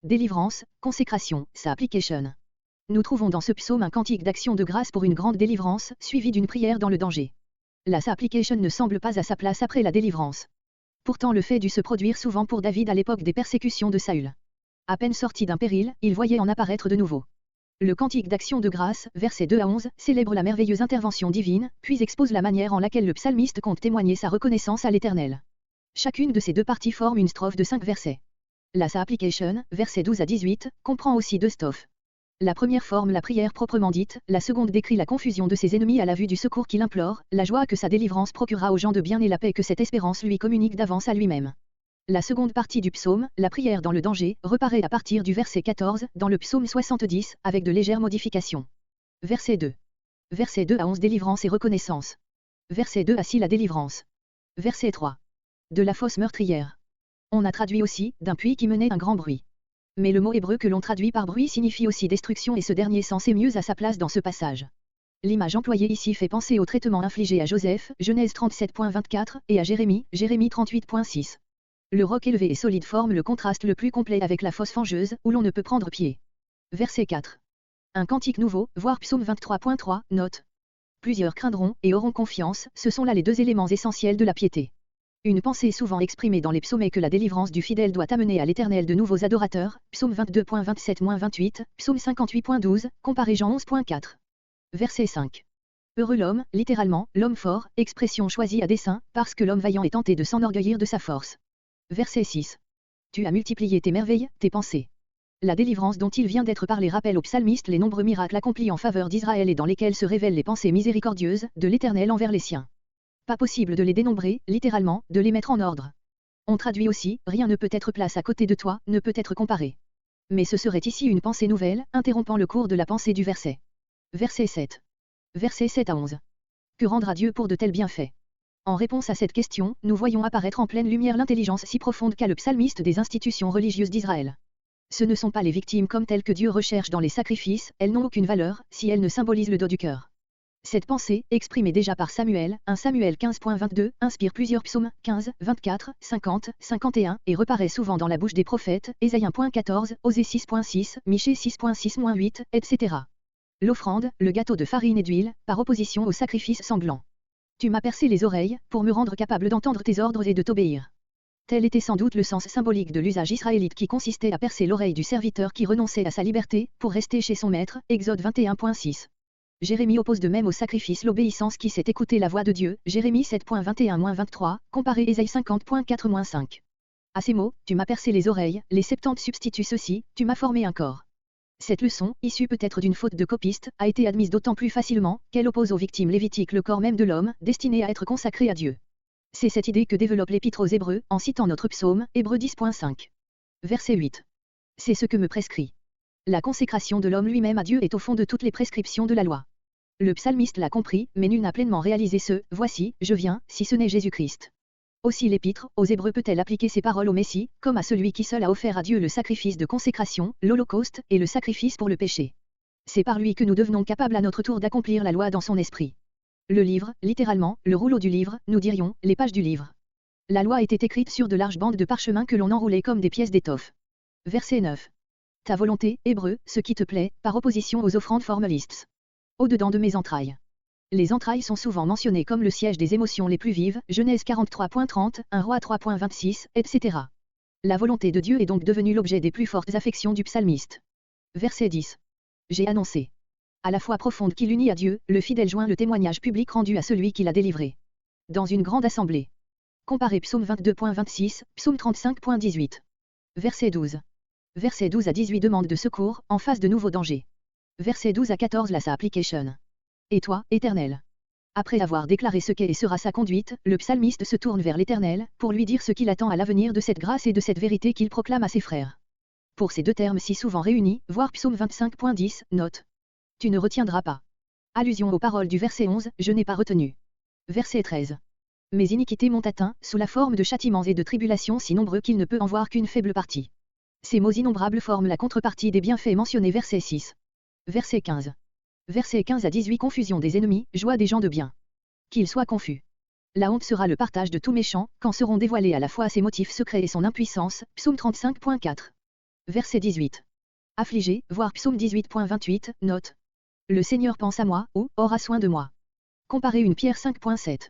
Délivrance, consécration, sa application. Nous trouvons dans ce psaume un cantique d'action de grâce pour une grande délivrance, suivi d'une prière dans le danger. La sa application ne semble pas à sa place après la délivrance. Pourtant le fait dut se produire souvent pour David à l'époque des persécutions de Saül. À peine sorti d'un péril, il voyait en apparaître de nouveau. Le cantique d'action de grâce, versets 2 à 11, célèbre la merveilleuse intervention divine, puis expose la manière en laquelle le psalmiste compte témoigner sa reconnaissance à l'Éternel. Chacune de ces deux parties forme une strophe de 5 versets. La sa application, versets 12 à 18, comprend aussi 2 strophes. La première forme la prière proprement dite, la seconde décrit la confusion de ses ennemis à la vue du secours qu'il implore, la joie que sa délivrance procurera aux gens de bien et la paix que cette espérance lui communique d'avance à lui-même. La seconde partie du psaume, la prière dans le danger, reparaît à partir du verset 14, dans le psaume 70, avec de légères modifications. Verset 2. Verset 2 à 11 délivrance et reconnaissance. Verset 2 à 6 la délivrance. Verset 3. De la fosse meurtrière. On a traduit aussi, d'un puits qui menait un grand bruit. Mais le mot hébreu que l'on traduit par bruit signifie aussi destruction et ce dernier sens est mieux à sa place dans ce passage. L'image employée ici fait penser au traitement infligé à Joseph, Genèse 37.24, et à Jérémie, Jérémie 38.6. Le roc élevé et solide forme le contraste le plus complet avec la fosse fangeuse, où l'on ne peut prendre pied. Verset 4. Un cantique nouveau, voire psaume 23.3, note. Plusieurs craindront et auront confiance, ce sont là les deux éléments essentiels de la piété. Une pensée souvent exprimée dans les psaumes est que la délivrance du fidèle doit amener à l'Éternel de nouveaux adorateurs, psaume 22.27-28, psaume 58.12, comparé Jean 11.4. Verset 5. Heureux l'homme, littéralement, l'homme fort, expression choisie à dessein, parce que l'homme vaillant est tenté de s'enorgueillir de sa force. Verset 6. Tu as multiplié tes merveilles, tes pensées. La délivrance dont il vient d'être parlé rappelle au psalmiste les nombreux miracles accomplis en faveur d'Israël et dans lesquels se révèlent les pensées miséricordieuses de l'Éternel envers les siens. Pas possible de les dénombrer, littéralement, de les mettre en ordre. On traduit aussi, rien ne peut être place à côté de toi, ne peut être comparé. Mais ce serait ici une pensée nouvelle, interrompant le cours de la pensée du verset. Verset 7. Verset 7 à 11. Que rendra Dieu pour de tels bienfaits? En réponse à cette question, nous voyons apparaître en pleine lumière l'intelligence si profonde qu'a le psalmiste des institutions religieuses d'Israël. Ce ne sont pas les victimes comme telles que Dieu recherche dans les sacrifices, elles n'ont aucune valeur, si elles ne symbolisent le dos du cœur. Cette pensée, exprimée déjà par Samuel, 1 Samuel 15.22, inspire plusieurs psaumes, 15, 24, 50, 51, et reparaît souvent dans la bouche des prophètes, Ésaïe 1.14, Osée 6.6, Michée 6.6-8, etc. L'offrande, le gâteau de farine et d'huile, par opposition au sacrifice sanglant. Tu m'as percé les oreilles, pour me rendre capable d'entendre tes ordres et de t'obéir. Tel était sans doute le sens symbolique de l'usage israélite qui consistait à percer l'oreille du serviteur qui renonçait à sa liberté, pour rester chez son maître, Exode 21.6. Jérémie oppose de même au sacrifice l'obéissance qui sait écouter la voix de Dieu, Jérémie 7.21-23, comparé Ésaïe 50.4-5. À ces mots, tu m'as percé les oreilles, les Septante substituent ceci, tu m'as formé un corps. Cette leçon, issue peut-être d'une faute de copiste, a été admise d'autant plus facilement, qu'elle oppose aux victimes lévitiques le corps même de l'homme, destiné à être consacré à Dieu. C'est cette idée que développe l'Épître aux Hébreux, en citant notre psaume, Hébreux 10.5. Verset 8. C'est ce que me prescrit. La consécration de l'homme lui-même à Dieu est au fond de toutes les prescriptions de la loi. Le psalmiste l'a compris, mais nul n'a pleinement réalisé ce « Voici, je viens », si ce n'est Jésus-Christ. Aussi l'Épître aux Hébreux peut-elle appliquer ces paroles au Messie, comme à celui qui seul a offert à Dieu le sacrifice de consécration, l'Holocauste, et le sacrifice pour le péché. C'est par lui que nous devenons capables à notre tour d'accomplir la loi dans son esprit. Le livre, littéralement, le rouleau du livre, nous dirions, les pages du livre. La loi était écrite sur de larges bandes de parchemin que l'on enroulait comme des pièces d'étoffe. Verset 9. Ta volonté, Hébreu, ce qui te plaît, par opposition aux offrandes formalistes. Au-dedans de mes entrailles. Les entrailles sont souvent mentionnées comme le siège des émotions les plus vives, Genèse 43.30, 1 Roi 3.26, etc. La volonté de Dieu est donc devenue l'objet des plus fortes affections du psalmiste. Verset 10. J'ai annoncé. À la foi profonde qui l'unit à Dieu, le fidèle joint le témoignage public rendu à celui qui l'a délivré. Dans une grande assemblée. Comparez psaume 22.26, psaume 35.18. Verset 12. Verset 12 à 18 demande de secours, en face de nouveaux dangers. Verset 12 à 14 la sa application. Et toi, Éternel. Après avoir déclaré ce qu'est et sera sa conduite, le psalmiste se tourne vers l'Éternel, pour lui dire ce qu'il attend à l'avenir de cette grâce et de cette vérité qu'il proclame à ses frères. Pour ces deux termes si souvent réunis, voir psaume 25.10, note. Tu ne retiendras pas. Allusion aux paroles du verset 11, je n'ai pas retenu. Verset 13. Mes iniquités m'ont atteint, sous la forme de châtiments et de tribulations si nombreux qu'il ne peut en voir qu'une faible partie. Ces mots innombrables forment la contrepartie des bienfaits mentionnés verset 6. Verset 15. Verset 15 à 18 confusion des ennemis, joie des gens de bien. Qu'ils soient confus. La honte sera le partage de tout méchant, quand seront dévoilés à la fois ses motifs secrets et son impuissance, psaume 35.4. verset 18. Affligé, voir psaume 18.28, note. Le Seigneur pense à moi, ou, aura soin de moi. Comparez 1 Pierre 5.7.